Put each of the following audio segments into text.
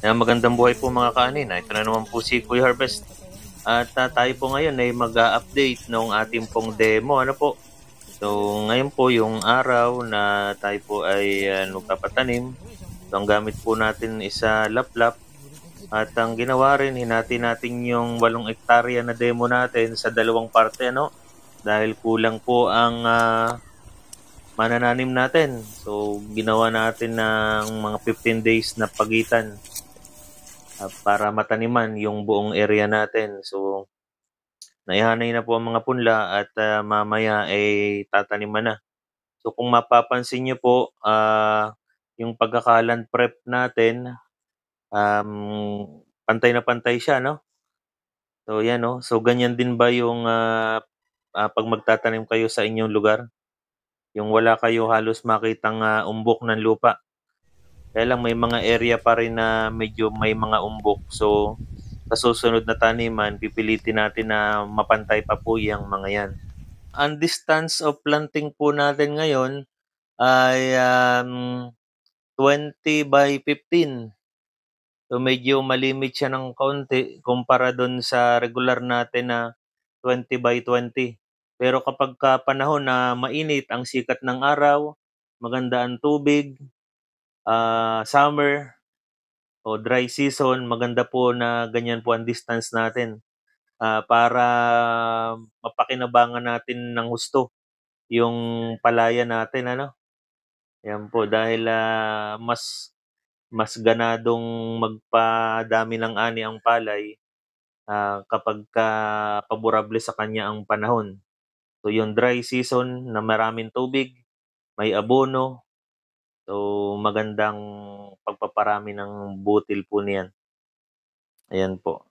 Ayan, magandang buhay po mga kaanina. Ito na naman po si Kuya Harvest. At tayo po ngayon ay mag-update ng ating pong demo. Ano po? So, ngayon po yung araw na tayo po ay magpapatanim. So, ang gamit po natin is laplap. At ang ginawa rin, hinati natin yung 8 hektarya na demo natin sa dalawang parte, ano? Dahil kulang po ang manananim natin. So, ginawa natin ng mga 15 days na pagitan para mataniman yung buong area natin. So, naihanay na po ang mga punla at mamaya ay tataniman na. So, kung mapapansin niyo po, yung pagkakalan prep natin, pantay na pantay siya, no? So, yan, no? So, ganyan din ba yung pag magtatanim kayo sa inyong lugar? Yung wala kayo halos makitang umbok ng lupa. Kaya lang may mga area pa rin na medyo may mga umbok. So, sa susunod na taniman, pipilitin natin na mapantay pa po yung mga yan. Ang distance of planting po natin ngayon ay 20 by 15. So medyo malimit siya ng kaunti kumpara dun sa regular natin na 20 by 20. Pero kapag panahon na mainit ang sikat ng araw, maganda ang tubig, summer o dry season, maganda po na ganyan po ang distance natin. Para mapakinabangan natin ng husto yung palaya natin, ano? Yan po dahil mas ganadong magpadami ng ani ang palay kapagka paborable sa kanya ang panahon. So yung dry season na maraming tubig, may abono, so magandang pagpaparami ng butil po niyan. Ayan po.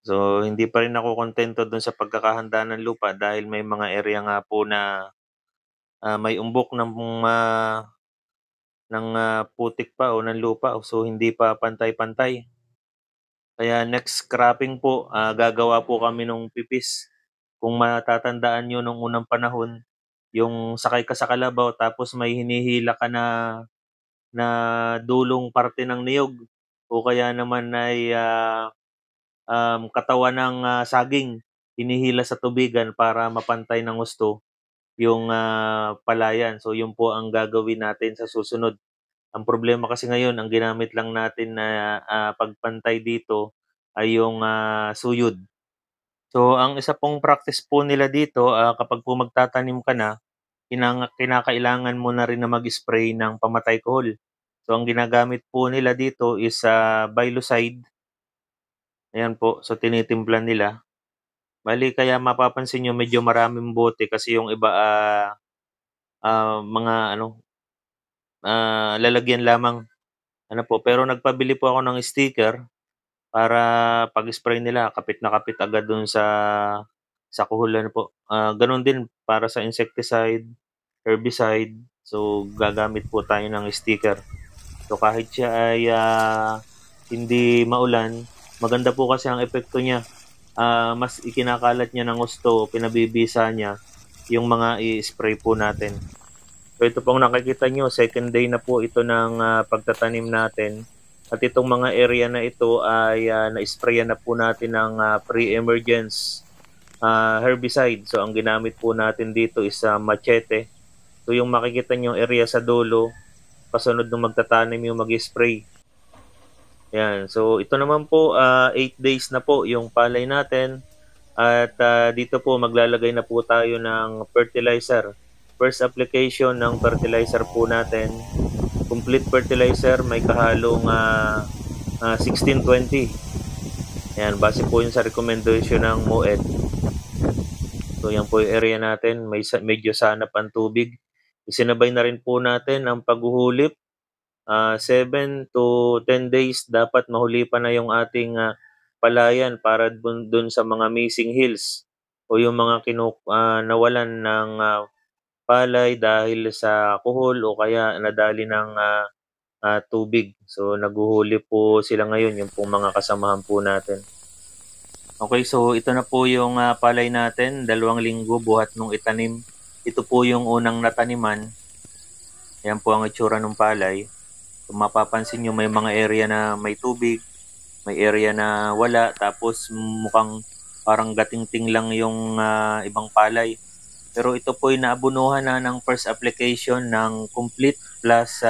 So, hindi pa rin ako kontento dun sa pagkakahanda ng lupa dahil may mga area nga po na may umbok ng putik pa o ng lupa, so hindi pa pantay-pantay. Kaya next cropping po, gagawa po kami ng pipis. Kung matatandaan niyo nung unang panahon, yung sakay ka sa kalabaw tapos may hinihila ka na dulong parte ng niyog o kaya naman ay katawan ng saging, hinihila sa tubigan para mapantay ng husto yung palayan. So yun po ang gagawin natin sa susunod. Ang problema kasi ngayon, ang ginamit lang natin na pagpantay dito ay yung suyod. So ang isa pong practice po nila dito, kapag po magtatanim ka na, kinakailangan mo na rin na mag-spray ng pamatay kuhol. So ang ginagamit po nila dito is Biocide. Ayan po, so tinitimplan nila. Bale kaya mapapansin niyo medyo maraming bote kasi yung iba, mga ano, lalagyan lamang, ano po. Pero nagpabili po ako ng sticker para pag-spray nila kapit na kapit agad dun sa kuhol, ano po. Gano'n din para sa insecticide, herbicide, so gagamit po tayo ng sticker. So kahit siya ay hindi maulan, maganda po kasi ang epekto niya. Mas ikinakalat niya ng husto, pinabibisa niya yung mga i-spray po natin. So ito pong nakikita nyo, second day na po ito ng pagtatanim natin. At itong mga area na ito ay na-sprayan na po natin ng pre-emergence herbicide. So ang ginamit po natin dito is machete. So yung makikita nyo area sa dulo, kasunod ng magtatanim yung mag-spray. Yan. So ito naman po 8 days na po yung palay natin at dito po maglalagay na po tayo ng fertilizer. First application ng fertilizer po natin, complete fertilizer, may kahalong 1620. Yan, base po yun sa recommendation ng MOED. So yan po yung area natin, medyo sanap ang tubig. Isinabay na rin po natin ang paghuhulip. 7 to 10 days dapat mahuli pa na yung ating palayan para dun sa mga missing hills o yung mga nawalan ng palay dahil sa kuhol o kaya nadali ng tubig. So naghuhuli po sila ngayon, yung pong mga kasamahan po natin. Okay, so ito na po yung palay natin, 2 linggo buhat nung itanim. Ito po yung unang nataniman. Yan po ang itsura ng palay. Kung mapapansin nyo, may mga area na may tubig, may area na wala, tapos mukhang parang gatingting lang yung ibang palay. Pero ito po ay naabunuhan na ng first application ng complete plus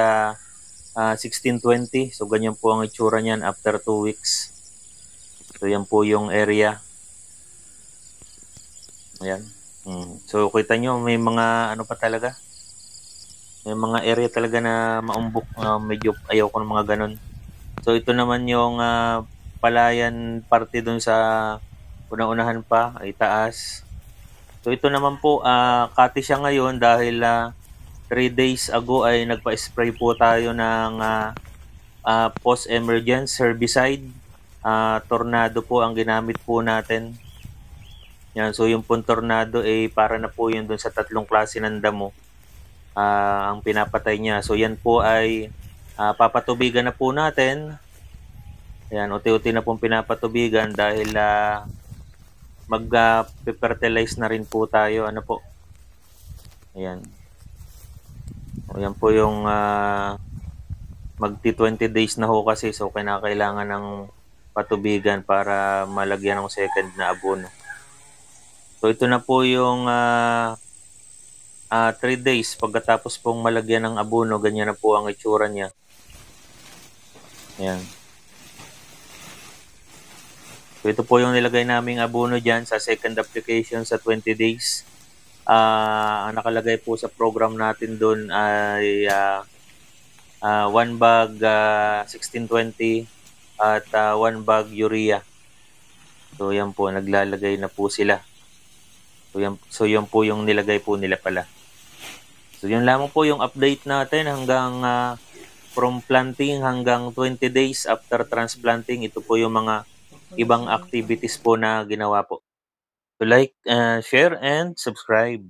1620. So ganyan po ang itsura niyan after 2 weeks. So yan po yung area. Ayan. So kita nyo may mga ano pa talaga. May mga area talaga na maumbok, medyo ayaw ko ng mga ganun. So ito naman yung palayan parte dun sa una-unahan pa ay taas. So ito naman po kati siya ngayon dahil 3 days ago ay nagpa-spray po tayo ng post-emergence herbicide. Tornado po ang ginamit po natin. Yan, so yung pong tornado ay para na po yun dun sa 3 klase ng damo ang pinapatay niya. So yan po ay papatubigan na po natin. Ayan, unti-unti na pong pinapatubigan dahil mag-fertilize na rin po tayo. Ano po? Ayan. Ayan po yung magti 20 days na ho kasi, so kinakailangan ng patubigan para malagyan ng second na abono. So ito na po yung 3 days pagkatapos pong malagyan ng abono, ganyan na po ang itsura niya. Ayan. So ito po yung nilagay naming abono dyan sa second application sa 20 days. Ang nakalagay po sa program natin doon ay 1 bag 1620 at 1 bag urea. So yan po, naglalagay na po sila. So yan po yung nilagay po nila pala. So yun lamang po yung update natin hanggang from planting hanggang 20 days after transplanting. Ito po yung mga ibang activities po na ginawa po. So like, share, and subscribe.